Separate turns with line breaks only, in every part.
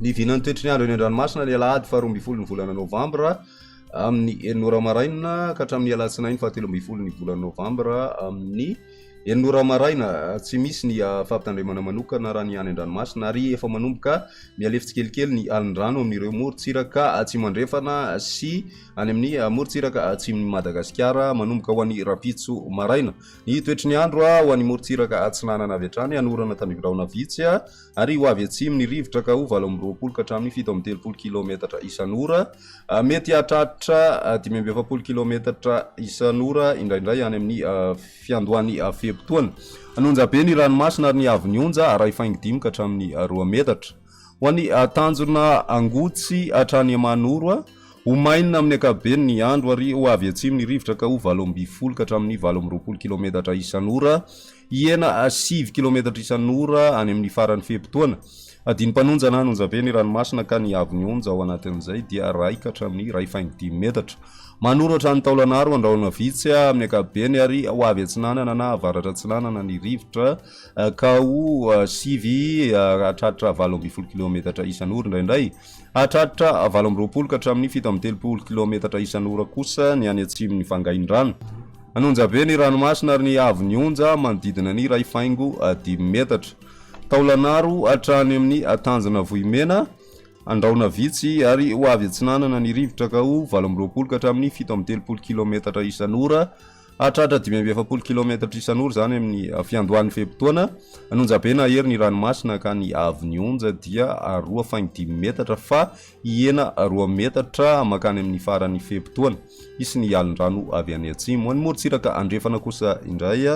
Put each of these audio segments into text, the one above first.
Ny vinan'ny toetry ny andro eny an-dranomasina ny alahady faharoa amby folo ny volana novambra amin'ny enora maraina ka hatramin'ny alatsinainy fahatelo amby folo ny volana novambra amin'ny enora maraina. Tsy misy ny fampitandremana manokana raha ny any an-dranomasina ary efa manomboka mialefa tsikelikely ny alin-drano amin'ireo morontsiraka tsy mandrefana sy any amin'ny morontsiraka atsimon'ny Madagasikara manomboka ho an'ny rapitso maraina. Ny toetry ny andro ho an'ny morontsiraka atsinanana avy hatrany anorana tandrivirahona vitsy ary ho avy atsimo ny rivotra ka ho 20 ka hatramin'ny 7 kilometatra isan'ora, mety hahatratra 5 kilometatra isan'ora indraindray any amin'ny fiandohan'ny feptoana. Anonja be ny ranomasina ary ny avy ny onja ray faingo 5 ka hatramin'ny 2 metatra. Ho an'ny tanjona angotsy hatrany Manoro ho mainina amin'ny ankapobeny ny andro ary ho avy atsimo ny rivotra ka ho 20 ka hatramin'ny 20 kilometatra isan'ora, iena 7 kilometatra isan'ora any amin'ny faran'ny feptoana. Adiny mpanonja na anonja be ny ranomasina ka ny avy ny onja ao anatin'izay dia ray ka hatramin'ny ray faingo 5 metatra. Manoro hatrany taolanaro andrahona vitsy amin'ny ankapobeny ary ho avy atsinanana na avaratra atsinanana ny rivotra ka ho 7 hatratra 20 kilometatra isan'ora indraindray, hatratra 20 ka hatramin'ny 17 kilometatra isan'ora kosa ny any atsimon'ny fangain-drano. Anonja be ny ranomasina ary ny avy ny onja manodidina ny ray faingo 5 metatra. Taolanaro hatrany amin'ny tanjona vohimena andrahona vitsy ary ho avy atsinanana ny rivotra ka ho 20 ka hatramin'ny 17 kilometatra isan'ora, hatratra 50 kilometatra isan'ora zany amin'ny fiandohan'ny feptoana. Anonja be na hery ny ranomasina ka ny avy ny onja dia 2,5 metatra fa iena 2 metatra makany amin'ny faran'ny feptoana. Isy ny alin-drano avy any atsimo. Ho an'ny morontsiraka andrefana kosa indray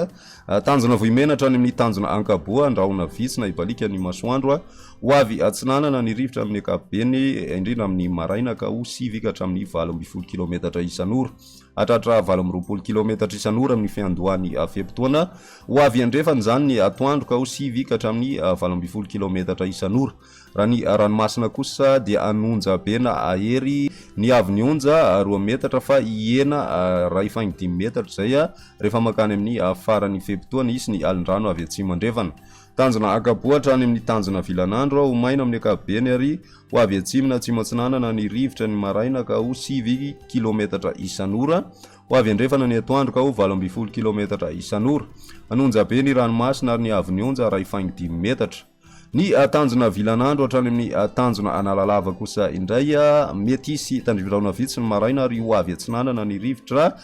tanjona vohimena hatrany amin'ny tanjona ankaboa andrahona vitsy na ibalika ny masoandro ho avy atsinanana ny rivotra amin'ny ankapobeny indrindra amin'ny maraina ka ho 7 ka hatramin'ny 20 kilometatra isan'ora, hatratra 20 kilometatra isan'ora amin'ny fiandohan'ny feptoana. Ho avy andrefana zany ny atoandro ka ho 7 ka hatramin'ny 20 kilometatra isan'ora. Raha ny ranomasina kosa dia anonja be na ahery ny avy ny onja 2 metatra fa iena ray faingo 5 metatra zay rehefa makany amin'ny faran'ny feptoana isy ny alin-drano avy atsimo andrefana. Tanjona ankaboa hatrany amin'ny tanjona vilanandro ho maina amin'ny ankapobeny ary ho avy atsimo na atsimo atsinanana ny rivotra ny maraina ka ho 7 kilometatra isan'ora, ho avy andrefana ny atoandro ka ho 20 kilometatra isan'ora. Anonja be ny ranomasina ary ny avy ny onja ray faingo 5 metatra. Ny tanjona vilanandro hatrany amin'ny tanjona analalava kosa indray mety hisy tandrivirahona vitsy ny maraina ary ho avy atsinanana ny rivotra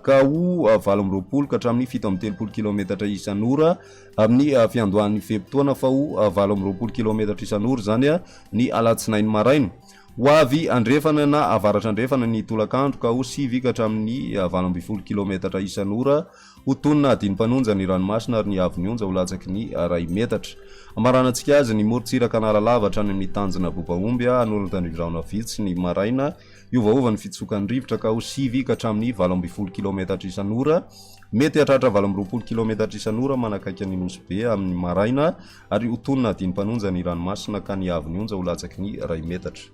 ka ho 20 ka hatramin'ny 17 kilometatra isan'ora amin'ny fiandohan'ny feptoana fa ho 20 kilometatra isan'ora zany ny alatsinainy maraina. Ho avy andrefana na avaratra andrefana ny tolakandro ka ho 7 ka hatramin'ny 20 kilometatra isan'ora, ho tonina adiny mpanonja ny ranomasina ary ny avy ny onja ho latsaky ny ray metatra. Amaranantsika azy ny morontsiraka analalava hatrany amin'ny tanjona bobaomby anorana tandrivirahona vitsy ny maraina, iovaova ny fitsokan'ny rivotra ka ho 7 ka hatramin'ny 20 kilometatra isan'ora, mety hatratra 20 kilometatra isan'ora manakaiky ny Nosy be amin'ny maraina ary ho tonina adiny mpanonja ny ranomasina ka ny avy ny onja ho latsaky ny ray metatra.